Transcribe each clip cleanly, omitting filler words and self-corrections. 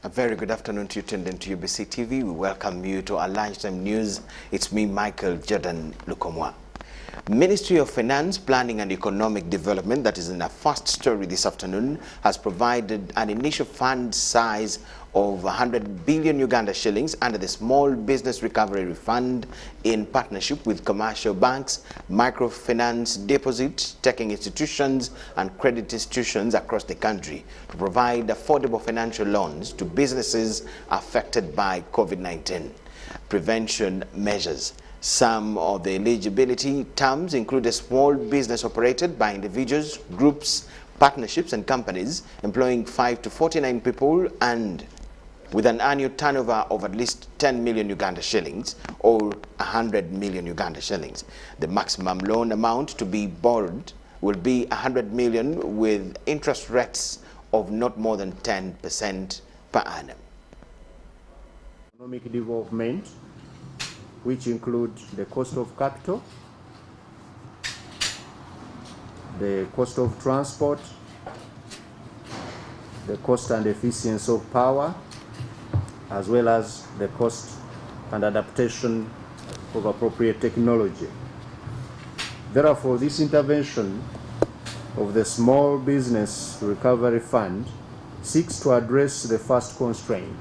A very good afternoon to you tuned into UBC TV. We welcome you to our lunchtime news. It's me, Michael Jordan Lukomwa. Ministry of Finance, Planning and Economic Development, that is in our first story this afternoon, has provided an initial fund size of 100 billion Uganda shillings under the Small Business Recovery Fund in partnership with commercial banks, microfinance, deposit-taking institutions and credit institutions across the country to provide affordable financial loans to businesses affected by COVID-19. Prevention measures. Some of the eligibility terms include a small business operated by individuals, groups, partnerships and companies employing 5 to 49 people and with an annual turnover of at least 10 million Uganda shillings or 100 million Uganda shillings. The maximum loan amount to be borrowed will be 100 million with interest rates of not more than 10% per annum. Economic development, which include the cost of capital, the cost of transport, the cost and efficiency of power, as well as the cost and adaptation of appropriate technology. Therefore, this intervention of the Small Business Recovery Fund seeks to address the first constraint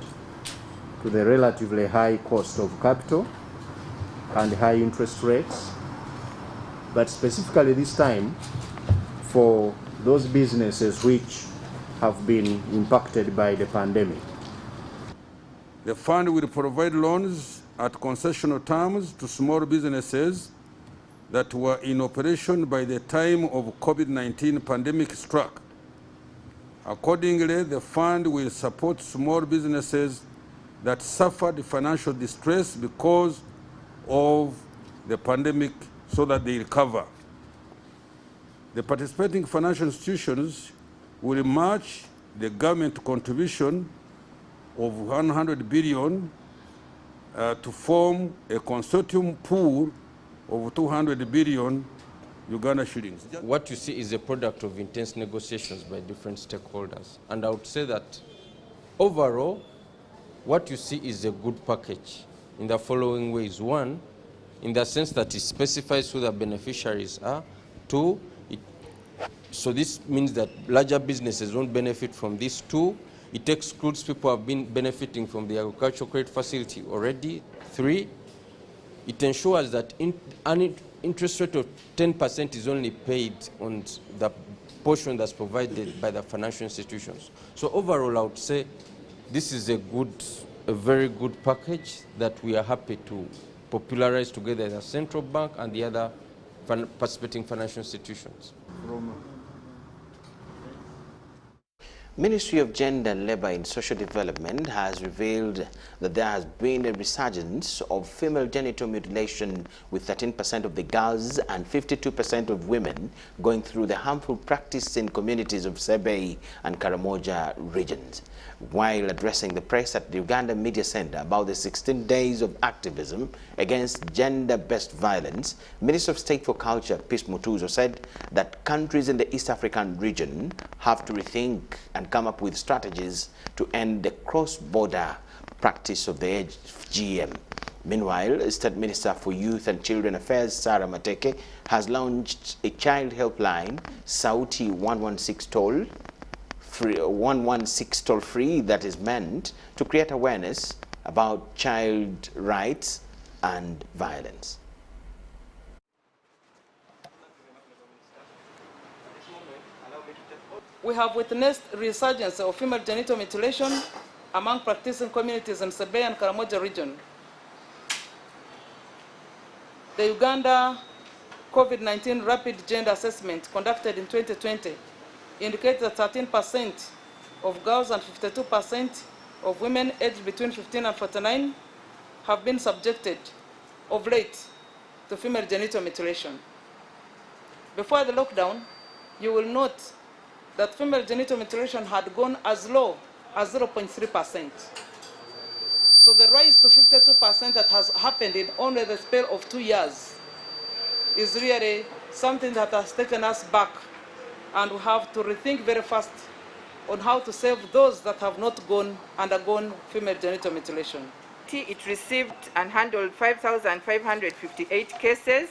to the relatively high cost of capital and high interest rates, but specifically this time for those businesses which have been impacted by the pandemic. The fund will provide loans at concessional terms to small businesses that were in operation by the time of COVID-19 pandemic struck. Accordingly, the fund will support small businesses that suffered financial distress because of the pandemic so that they recover. The participating financial institutions will match the government contribution of 100 billion to form a consortium pool of 200 billion Uganda shillings. What you see is a product of intense negotiations by different stakeholders. And I would say that overall, what you see is a good package in the following ways. One, in the sense that it specifies who the beneficiaries are. Two, so this means that larger businesses won't benefit from this. Two, it excludes people who have been benefiting from the agricultural credit facility already. Three, it ensures that an interest rate of 10% is only paid on the portion that's provided by the financial institutions. So overall, I would say this is a very good package that we are happy to popularize together as a central bank and the other participating financial institutions. Ministry of Gender, Labour and Social Development has revealed that there has been a resurgence of female genital mutilation, with 13% of the girls and 52% of women going through the harmful practice in communities of Sebei and Karamoja regions. While addressing the press at the Uganda Media Center about the 16 days of activism against gender-based violence, Minister of State for Culture, Peace Mutuzo, said that countries in the East African region have to rethink and come up with strategies to end the cross-border practice of the FGM. Meanwhile, State Minister for Youth and Children Affairs, Sarah Mateke, has launched a child helpline, Sauti 116 toll-free, that is meant to create awareness about child rights and violence. We have witnessed resurgence of female genital mutilation among practicing communities in Sebei and Karamoja region. The Uganda COVID-19 Rapid Gender Assessment conducted in 2020 indicates that 13% of girls and 52% of women aged between 15 and 49 have been subjected of late to female genital mutilation. Before the lockdown, you will note that female genital mutilation had gone as low as 0.3%. So the rise to 52% 25% that has happened in only the spell of 2 years is really something that has taken us back, and we have to rethink very fast on how to save those that have not undergone female genital mutilation. It received and handled 5,558 cases,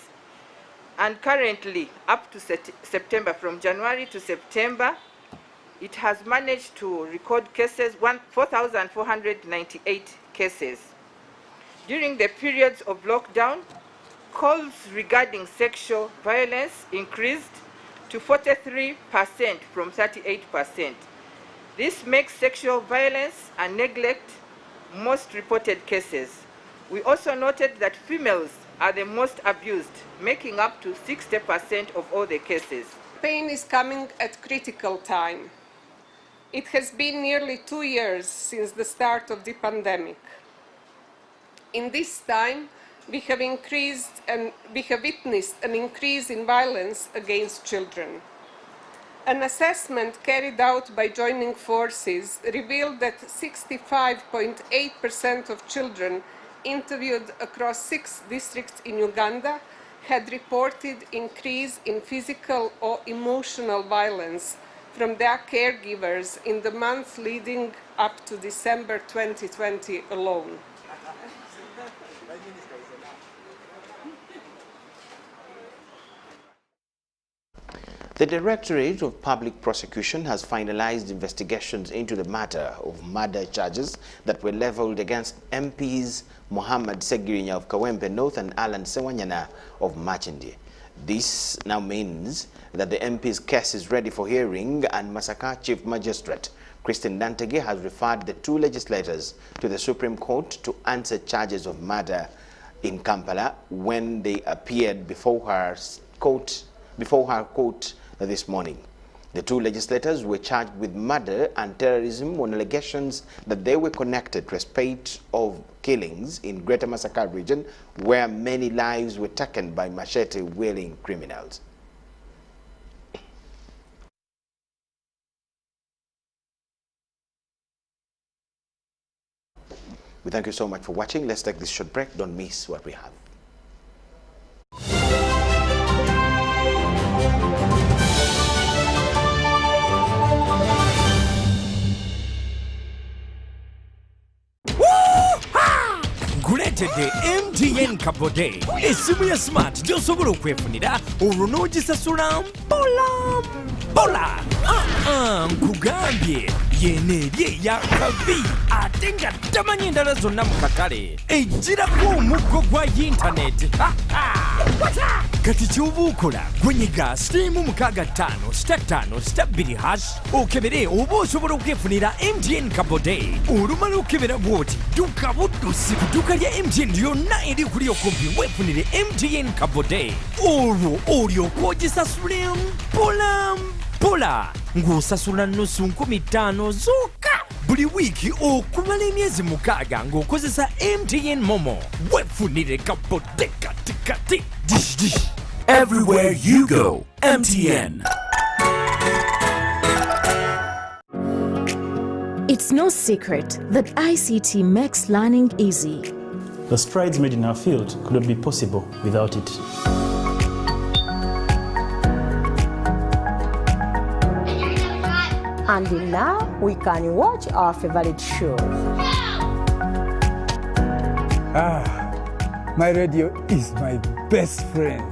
and currently, up to September, from January to September, it has managed to record cases, 4,498 cases. During the periods of lockdown, calls regarding sexual violence increased to 43% from 38%. This makes sexual violence and neglect most reported cases. We also noted that females are the most abused, making up to 60% of all the cases. Pain is coming at critical time. It has been nearly 2 years since the start of the pandemic. In this time, we have witnessed an increase in violence against children. An assessment carried out by joining forces revealed that 65.8% of children interviewed across 6 districts in Uganda had reported increase in physical or emotional violence from their caregivers in the months leading up to December 2020 alone. The Directorate of Public Prosecution has finalized investigations into the matter of murder charges that were leveled against MPs Mohammed Segirinya of Kawempe North and Alan Sewanyana of Machindi. This now means that the MP's case is ready for hearing, and Masaka Chief Magistrate Christine Dantege has referred the 2 legislators to the Supreme Court to answer charges of murder in Kampala when they appeared before her court this morning. The 2 legislators were charged with murder and terrorism on allegations that they were connected to a spate of killings in Greater Masaka region where many lives were taken by machete-wielding criminals. We thank you so much for watching. Let's take this short break. Don't miss what we have. Guletede MTN Kabode esimu ya smart gyosobola okwefunira olwo n'ogisasula mpola nkugambye yeneerye yakabi ate nga tamanyi endala zonna mu katale ejjirako omuggo gwa yintaneti kati ky'oba okola gwenyiga *555*2 okebere oba osobola okwefunira MTN Kabode olumala okebera bw'oti dduka buddusi ku dduuka lya MTN lyonna eri kuli okumpi weefunire MTN Kabode olwo olyoka ogisasule mpola ng'osasula nnusu 15 zokka buli wiiki okumala emyezi 6 ng'okozesa MTN Momo weefunire Kabode kati dish. Everywhere you go, MTN. It's no secret that ICT makes learning easy. The strides made in our field could not be possible without it. And now we can watch our favorite shows. My radio is my best friend.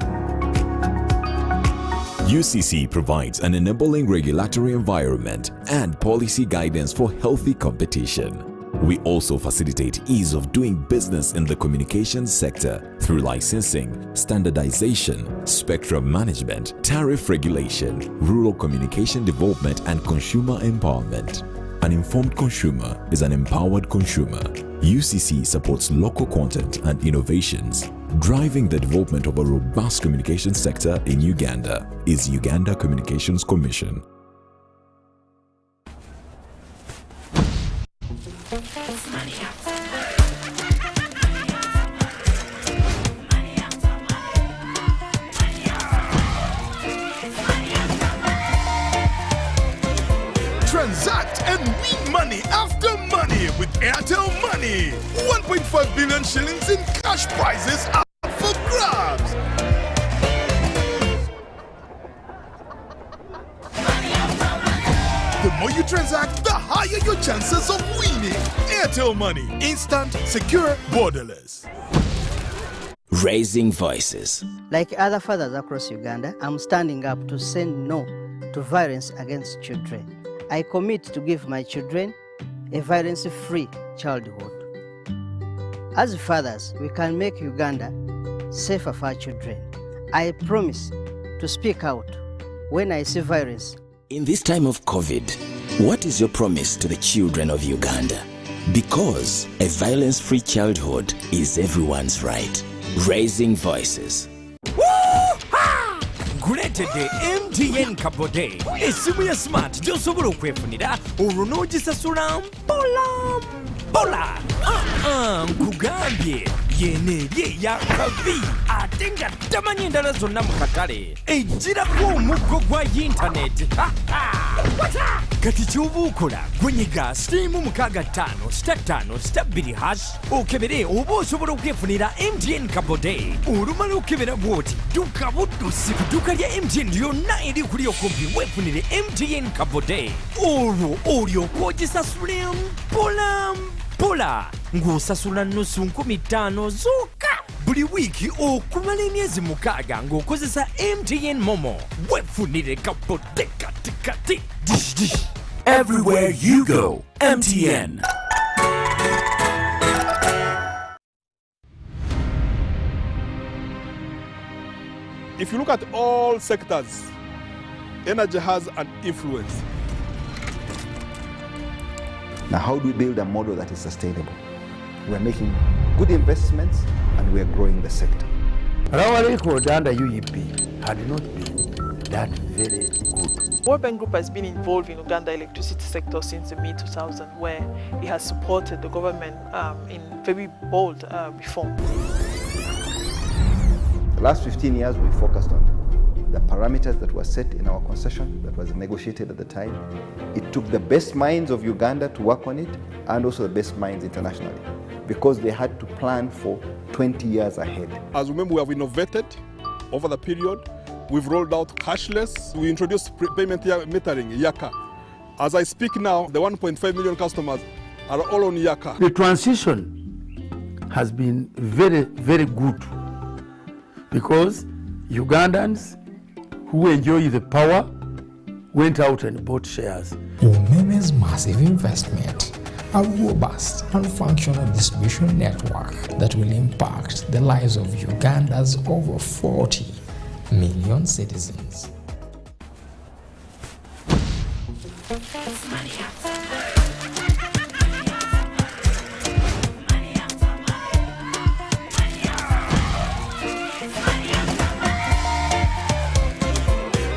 UCC provides an enabling regulatory environment and policy guidance for healthy competition. We also facilitate ease of doing business in the communications sector through licensing, standardization, spectrum management, tariff regulation, rural communication development, and consumer empowerment. An informed consumer is an empowered consumer. UCC supports local content and innovations. Driving the development of a robust communication sector in Uganda is Uganda Communications Commission. Transact and win money after money with Airtel Money. 1.5 billion shillings prizes up for grabs. The more you transact, the higher your chances of winning. Airtel Money. Instant, secure, borderless. Raising voices. Like other fathers across Uganda, I'm standing up to say no to violence against children. I commit to give my children a violence-free childhood. As fathers, we can make Uganda safer for our children. I promise to speak out when I see violence. In this time of COVID, what is your promise to the children of Uganda? Because a violence-free childhood is everyone's right. Raising voices. Kuletedde MTN Kabode esimu ya smart gy'osobola okwefunira olwo n'ogisasula mpola nkugambye yene eri eya kabi ate nga tamanyi endala zonna mu katale ejjirako omuggo gwa yintaneti kati ky'oba okola gwenyiga *655*2# okebere oba osobola okwefunira MTN Kabode olumala okebera bw'oti dduka buddusi ku dduuka lya MTN lyonna eri kuli okumpi weefunire MTN Kabode olwo olyoka ogisasule mpola ng'osasula nnusu 15,000 zokka buli wiiki okumala emyezi 6 ng'okozesa MTN Momo weefunire Kabode kati dish. Everywhere you go, MTN. If you look at all sectors, energy has an influence. Now, how do we build a model that is sustainable? We're making good investments and we're growing the sector. Our record under UEP had not been that very good. World Bank Group has been involved in Uganda electricity sector since the mid-2000s, where it has supported the government in very bold reform. The last 15 years, we focused on the parameters that were set in our concession that was negotiated at the time. It took the best minds of Uganda to work on it and also the best minds internationally because they had to plan for 20 years ahead. As remember, we have innovated over the period. We've rolled out cashless. We introduced payment metering, Yaka. As I speak now, the 1.5 million customers are all on Yaka. The transition has been very, very good because Ugandans who enjoy the power went out and bought shares. Umeme's massive investment, a robust and functional distribution network that will impact the lives of Uganda's over 40 million citizens.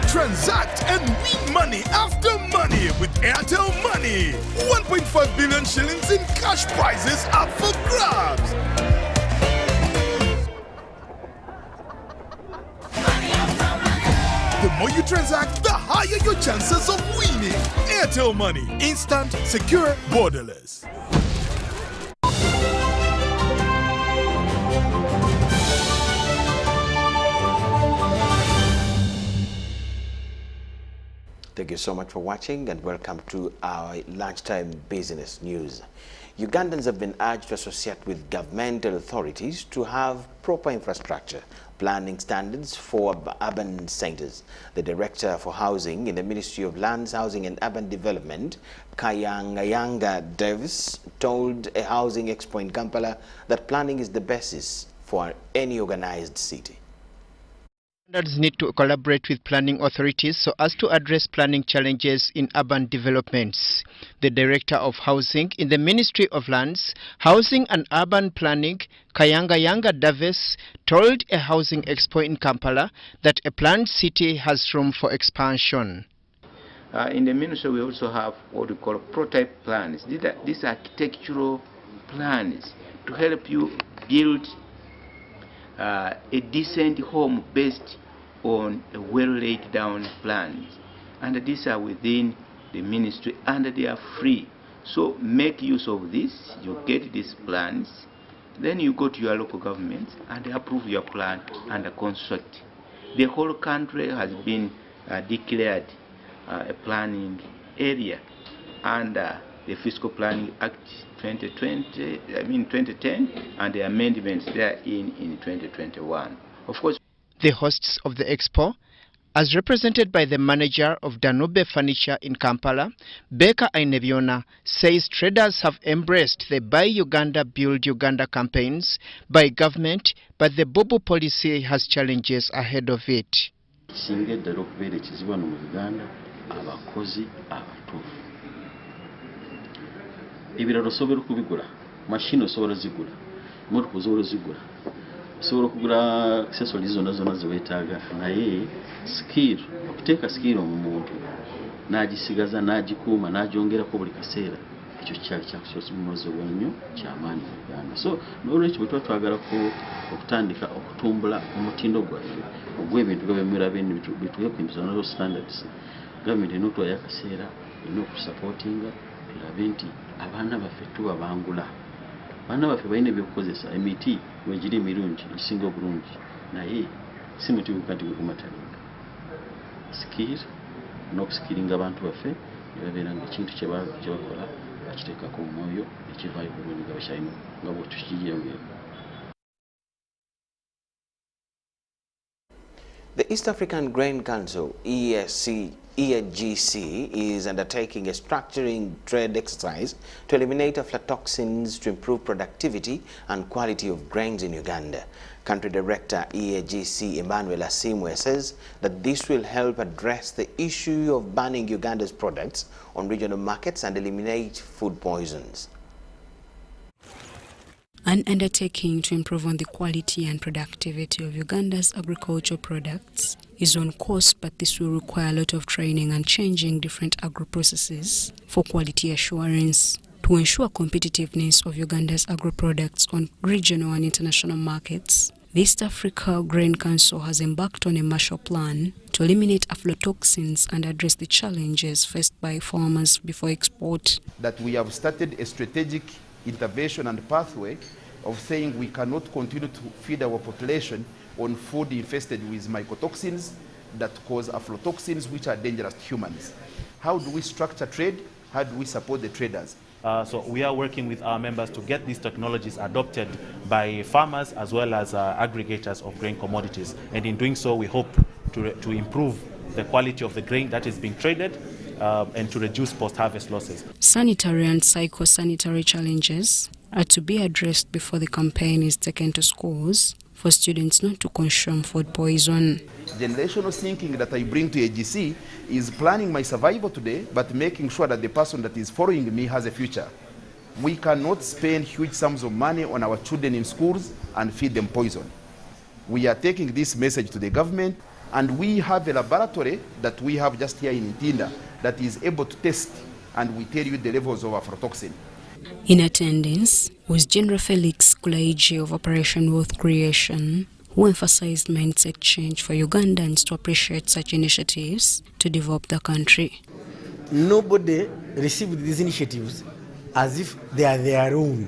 Transact and win money after money with Airtel Money. 1.5 billion shillings in cash prizes up for grabs. The more you transact, the higher your chances of winning. Airtel Money. Instant, secure, borderless. Thank you so much for watching and welcome to our lunchtime business news. Ugandans have been urged to associate with governmental authorities to have proper infrastructure planning standards for urban centers. The Director for Housing in the Ministry of Lands, Housing and Urban Development, Kayangayanga Davis, told a housing expo in Kampala that planning is the basis for any organized city. Standards need to collaborate with planning authorities so as to address planning challenges in urban developments. The Director of Housing in the Ministry of Lands, Housing and Urban Planning, Kayangayanga Davis, told a housing expo in Kampala that a planned city has room for expansion. In the ministry, we also have what we call prototype plans. These are architectural plans to help you build a decent home based on a well laid down plans, and these are within the ministry and they are free. So make use of this. You get these plans Then you go to your local government and approve your plan and construct. The whole country has been declared a planning area under the Fiscal Planning Act 2010 and the amendments therein in 2021. Of course, the hosts of the expo, as represented by the manager of Danube Furniture in Kampala, Becca Ainebiona, says traders have embraced the Buy Uganda, Build Uganda campaigns by government, but the Bobo policy has challenges ahead of it. Ebiraro sobera kubigura, machine sobora zigura, moto zobora zigura. Sobora kugura accessories zona ziwetaga naye skill, okuteka skill omuntu nagisigaza nagikuma najongera ko buli kaseera ekyo kyali kyakusosa mumozo wenyo kyamaani mu Uganda. So n'olwekyo bwe twagala ko okutandika okutumbula omutindo gwaffe ogw'ebintu by'ebimera bituwe ku international standards. Government enotwa yakaseera enokusupportinga tulabe nti abaana baffe tubabangula. Abaana baffe balina ebyokukozesa emiti wegiri emirungi ekisinga obulungi naye si muti gukati gwegumatalinga. Skill n'okusikiringa abantu baffe ne babeera nga ekintu kye bakola bakiteekako omwoyo ekivaayo bulungi nga bakyalina nga bwekiyongera. The East African Grain Council, EAGC, is undertaking a structuring trade exercise to eliminate aflatoxins to improve productivity and quality of grains in Uganda. Country Director EAGC Emmanuel Asimwe says that this will help address the issue of banning Uganda's products on regional markets and eliminate food poisons. An undertaking to improve on the quality and productivity of Uganda's agricultural products is on course, but this will require a lot of training and changing different agro-processes for quality assurance. To ensure competitiveness of Uganda's agro-products on regional and international markets, the East Africa Grain Council has embarked on a Marshall Plan to eliminate aflatoxins and address the challenges faced by farmers before export. That we have started a strategic intervention and pathway of saying we cannot continue to feed our population on food infested with mycotoxins that cause aflatoxins which are dangerous to humans. How do we structure trade? How do we support the traders? So we are working with our members to get these technologies adopted by farmers as well as aggregators of grain commodities. And in doing so, we hope to improve the quality of the grain that is being traded and to reduce post-harvest losses. Sanitary and psycho-sanitary challenges are to be addressed before the campaign is taken to schools for students not to consume food poison. Generational thinking that I bring to AGC is planning my survival today, but making sure that the person that is following me has a future. We cannot spend huge sums of money on our children in schools and feed them poison. We are taking this message to the government, and we have a laboratory that we have just here in Ntinda that is able to test, and we tell you the levels of aflatoxin. In attendance was General Felix Kulaiji of Operation Wealth Creation, who emphasized mindset change for Ugandans to appreciate such initiatives to develop the country. Nobody received these initiatives as if they are their own.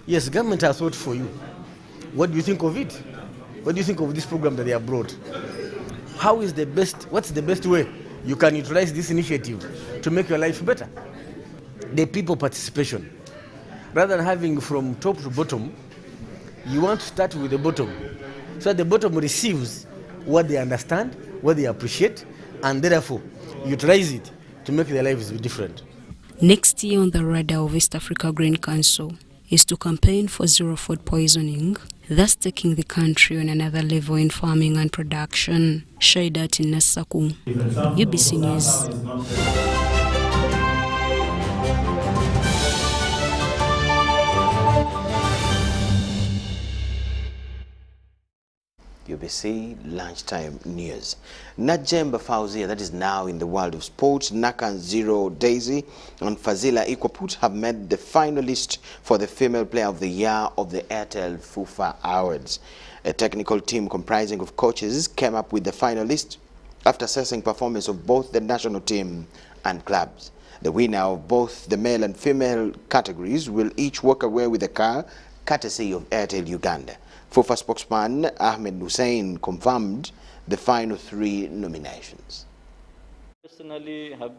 Yes, government has thought for you. What do you think of it? What do you think of this program that they have brought? How is the best, what's the best way you can utilize this initiative to make your life better? The people participation. Rather than having from top to bottom, you want to start with the bottom. So the bottom receives what they understand, what they appreciate, and therefore utilize it to make their lives different. Next year on the radar of East Africa Grain Council is to campaign for zero food poisoning, thus taking the country on another level in farming and production. Shaidat in Nasaku, UBC News. UBC Lunchtime News. Najemba Fauzia, that is now in the world of sports, Nakan Zero Daisy and Fazila Ikwaput have made the finalist for the Female Player of the Year of the Airtel FUFA Awards. A technical team comprising of coaches came up with the finalists after assessing performance of both the national team and clubs. The winner of both the male and female categories will each walk away with a car courtesy of Airtel Uganda. FUFA spokesman Ahmed Hussein confirmed the final 3 nominations. Personally have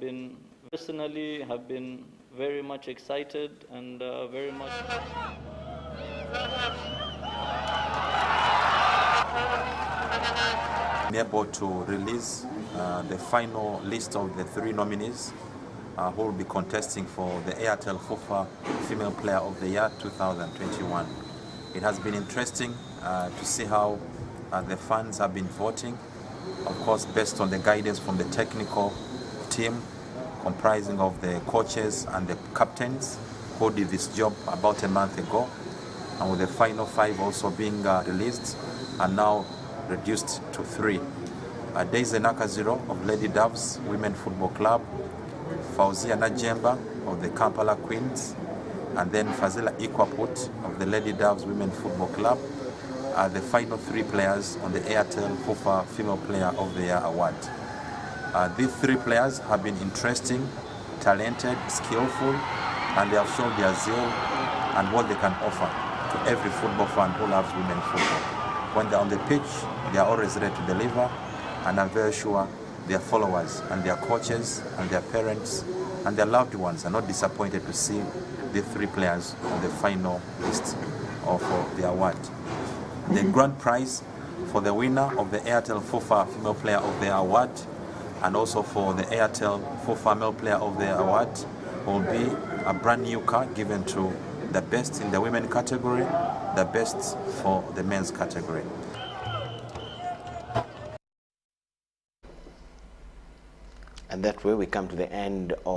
been very much excited and very much able to release the final list of the 3 nominees who will be contesting for the Airtel FUFA Female Player of the Year 2021. It has been interesting to see how the fans have been voting, of course based on the guidance from the technical team comprising of the coaches and the captains who did this job about a month ago, and with the final 5 also being released and now reduced to 3. Daisy Nakaziro of Lady Doves Women Football Club, Fauzia Najemba of the Kampala Queens, and then Fazila Ikwaput of the Lady Doves Women Football Club are the final 3 players on the Airtel FUFA Female Player of the Year award. These 3 players have been interesting, talented, skillful, and they have shown their zeal and what they can offer to every football fan who loves women football. When they're on the pitch, they are always ready to deliver, and I'm very sure their followers and their coaches and their parents and their loved ones are not disappointed to see the 3 players on the final list of the award. The grand prize for the winner of the Airtel FUFA Female Player of the Award and also for the Airtel FUFA Male Player of the Award will be a brand new car given to the best in the women category, the best for the men's category. And that way we come to the end of